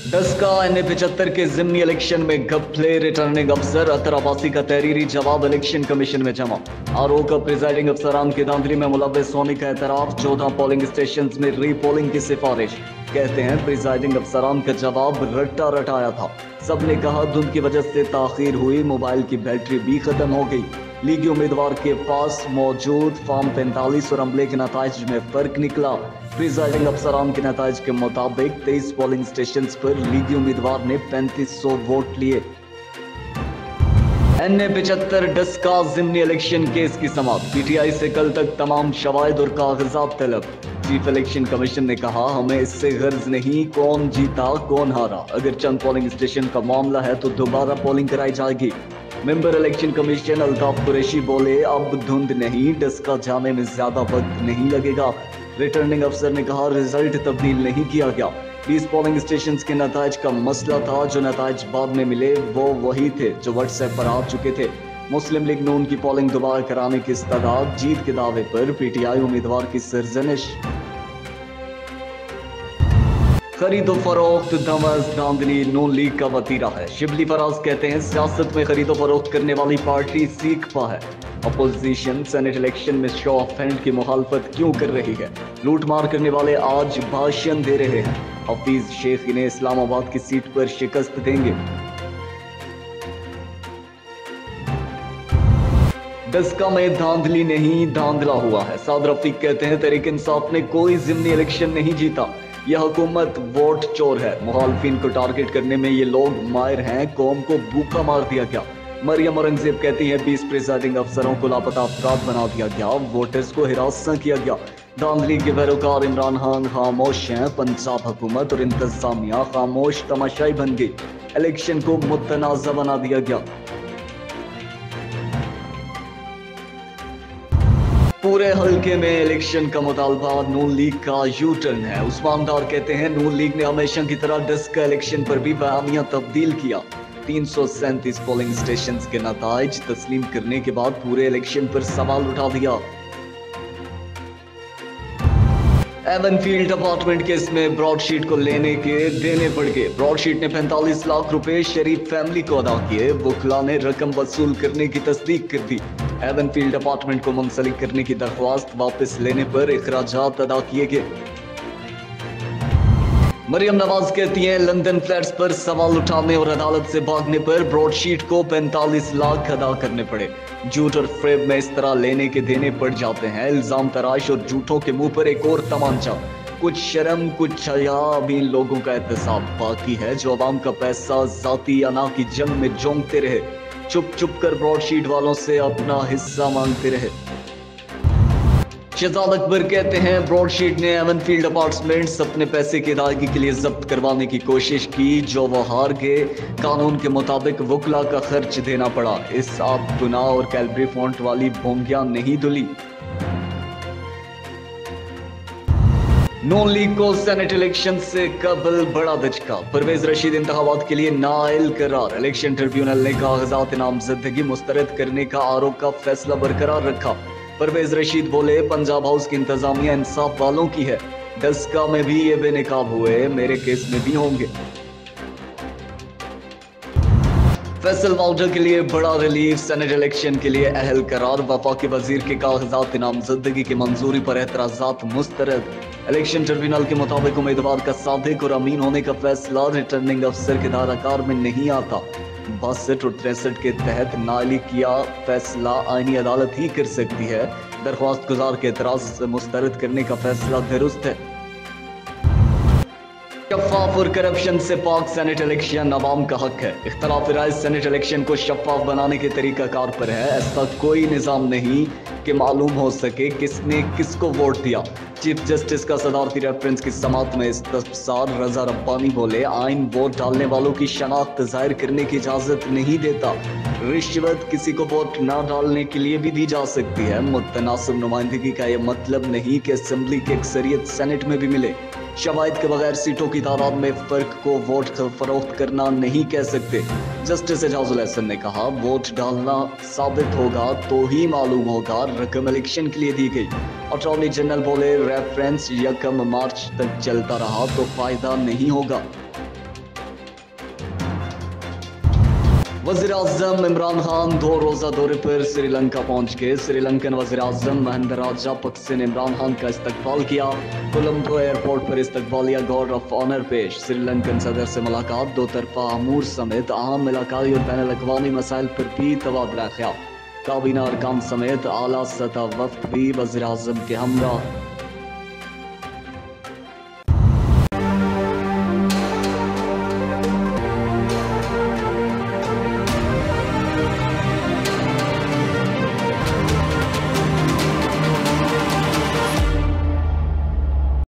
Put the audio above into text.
10 NA-75 के ज़िमनी election में घपले, returning अफसर अतर अब्बासी का तहरीरी जवाब इलेक्शन कमीशन में जमा। आरओ का प्रिजाइडिंग अफसरान की धांधली में मुलव्वस होने का एतराफ, 14 पोलिंग स्टेशन में रीपोलिंग की सिफारिश। कहते हैं प्रिजाइडिंग अफसरान का जवाब रट्टा रटाया था। सबने कहा धुंध की वजह से ताखीर हुई, मोबाइल की बैटरी भी खत्म हो गई। लीगी उम्मीदवार के पास मौजूद फॉर्म 45 और अमले के नताइज में फर्क निकला। प्रिजाइडिंग अफसरान के नताइज के मुताबिक 23 पोलिंग स्टेशन पर लीगी उम्मीदवार ने 3500 वोट लिए। NA-75 10 ज़िमनी इलेक्शन केस की समाप्त, PTI से कल तक तमाम शवाहिद और कागजात तलब। चीफ इलेक्शन कमीशन ने कहा हमें इससे गर्ज नहीं कौन जीता कौन हारा, अगर चंद पोलिंग स्टेशन का मामला है तो दोबारा पोलिंग कराई जाएगी। Member election commission Altaf Qureshi बोले अब धुंध नहीं, 10 जाने में ज्यादा वक्त नहीं लगेगा। रिटर्निंग अफसर ने कहा रिजल्ट तब्दील नहीं किया गया, 20 पोलिंग स्टेशन के नताइज का मसला था, जो नताइज बाद में मिले वो वही थे जो व्हाट्सएप पर आ चुके थे। मुस्लिम लीग नून की पोलिंग दोबारा कराने की इस्तदाद, जीत के दावे पर PTI उम्मीदवार की सरजनिश। खरीदो फरोख्त धमस धांधली नून लीग का वतीरा है। शिबली फराज कहते हैं सियासत में खरीदो फरोख्त करने वाली पार्टी सीखपा है। अपोजिशन सेनेट इलेक्शन में शो ऑफ हैंड की मुखालफत क्यों कर रही है? लूटमार करने वाले आज भाषण दे रहे हैं। हफीज शेख इन्हें इस्लामाबाद की सीट पर शिकस्त देंगे। 10 में धांधली नहीं धांधला हुआ है। सादर रफीक कहते हैं तहरीक इंसाफ ने कोई ज़िमनी इलेक्शन नहीं जीता, यह हुकूमत वोट चोर है। मुखालफिन को टारगेट करने में ये लोग माहिर हैं, कौम को भूखा मार दिया गया। मरियम औरंगजेब कहती है 20 प्रिजाइडिंग अफसरों को लापता अफराद बना दिया गया, वोटर्स को हिरासत किया गया। धांधली के पैरोकार इमरान खान खामोश हैं, पंजाब हुकूमत और इंतजामिया खामोश तमाशाई बन गई। इलेक्शन को मुतनाज़ा बना दिया गया। पूरे हल्के में इलेक्शन का मुतालबा, नून लीग का यू टर्न है। उस्मान डार कहते हैं नून लीग ने हमेशा की तरह 10 इलेक्शन पर भी बयानिया तब्दील किया। 337 पोलिंग स्टेशन के नताइज तस्लीम करने के बाद पूरे इलेक्शन पर सवाल उठा दिया। एवनफील्ड अपार्टमेंट केस में ब्रॉडशीट को लेने के देने पड़ गए। ब्रॉडशीट ने 45 लाख रुपए शरीफ फैमिली को अदा किए, वकला ने रकम वसूल करने की तस्दीक कर दी। एवनफील्ड अपार्टमेंट को मुंसलिक करने की दरख्वास्त वापस लेने पर इखराजात अदा किए गए। मरियम नवाज कहती हैं लंदन फ्लैट्स पर सवाल उठाने और अदालत से भागने पर ब्रॉडशीट को 45 लाख अदा करने पड़े। झूठ और फ्रेब में इस तरह लेने के देने पड़ जाते हैं। इल्जाम तराश और झूठों के मुंह पर एक और तमांचा। कुछ शर्म कुछ हया अभी इन लोगों का एहतसाब बाकी है जो अवाम का पैसा जाती अना की जंग में जोंकते रहे, चुप चुप कर ब्रॉडशीट वालों से अपना हिस्सा मांगते रहे। शहजाद अकबर कहते हैं ब्रॉडशीट ने एवनफील्ड अपार्टमेंट्स अपने पैसे की अदायगी के लिए जब्त करवाने की कोशिश की, जो वो हार गए। कानून के मुताबिक वकला का खर्च देना पड़ा। इस आप गुनाह और कैलबरी फॉन्ट वाली भोंगियां नहीं धुली। नून लीग को सेनेट इलेक्शन से कबल बड़ा दचका, परवेज रशीद इंतखाबात के लिए नाअहल करार। इलेक्शन ट्रिब्यूनल ने कागजात नामजदगी मुस्तरद करने का आरोप का फैसला बरकरार रखा। परवेज रशीद बोले पंजाब हाउस की इंतजामिया इंसाफ वालों की है, 10 में भी ये बेनकाब हुए, मेरे केस में भी होंगे। फैसल वाउडर के लिए बड़ा रिलीफ, सेनेट इलेक्शन के लिए अहल करार। वफाकी वजीर के कागजात नामजदगी की मंजूरी पर एतराजात मुस्तरद। इलेक्शन ट्रिब्यूनल के मुताबिक उम्मीदवार का सादिक और अमीन होने का फैसला रिटर्निंग अफसर के दायराकार में नहीं आता। 62 और 63 के तहत नाअहली किया फैसला आईनी अदालत ही कर सकती है। दरख्वास्त गुजार के एतराज मुस्तरद करने का फैसला दुरुस्त है। शफाफ और करप्शन से पाक सेनेट इलेक्शन अवाम का हक है। इख्तलाफ राय सेनेट इलेक्शन को शफाफ बनाने के तरीकाकार पर है। ऐसा कोई निज़ाम नहीं कि मालूम हो सके किसने किसको वोट दिया। चीफ जस्टिस का सदारती रेफरेंस की समात में इस्तफसार रजा रब्बानी बोले आइन वोट डालने वालों की शनाख्त जाहिर करने की इजाजत नहीं देता। रिश्वत किसी को वोट ना डालने के लिए भी दी जा सकती है। मुतनासिब नुमाइंदगी का यह मतलब नहीं कि असेंबली की अक्सरियत सेनेट में भी मिले। शवाहिद के बगैर सीटों की तादाद में फर्क को वोट फरोख्त करना नहीं कह सकते। जस्टिस एजाजुल हसन ने कहा वोट डालना साबित होगा तो ही मालूम होगा रकम इलेक्शन के लिए दी गई। अटॉर्नी जनरल बोले रेफरेंस 1 मार्च तक चलता रहा तो फायदा नहीं होगा। वज़ीर-ए-आज़म इमरान खान 2 रोज़ा दौरे पर श्रीलंका पहुंच गए। श्रीलंकन वज़ीर-ए-आज़म महिंदा राजपक्से ने इमरान खान का इस्तकबाल किया। कोलंबो एयरपोर्ट पर इस्तकबालिया गार्ड ऑफ ऑनर पेश। श्रीलंकन सदर से मुलाकात, दो तरफा अमूर समेत अहम इलाकाई और बैनुल अक़वामी मसाइल पर भी तबादला ख्याल। काबीना अरकान समेत आला सतह वफ़द भी वज़ीर-ए-आज़म के हमरा।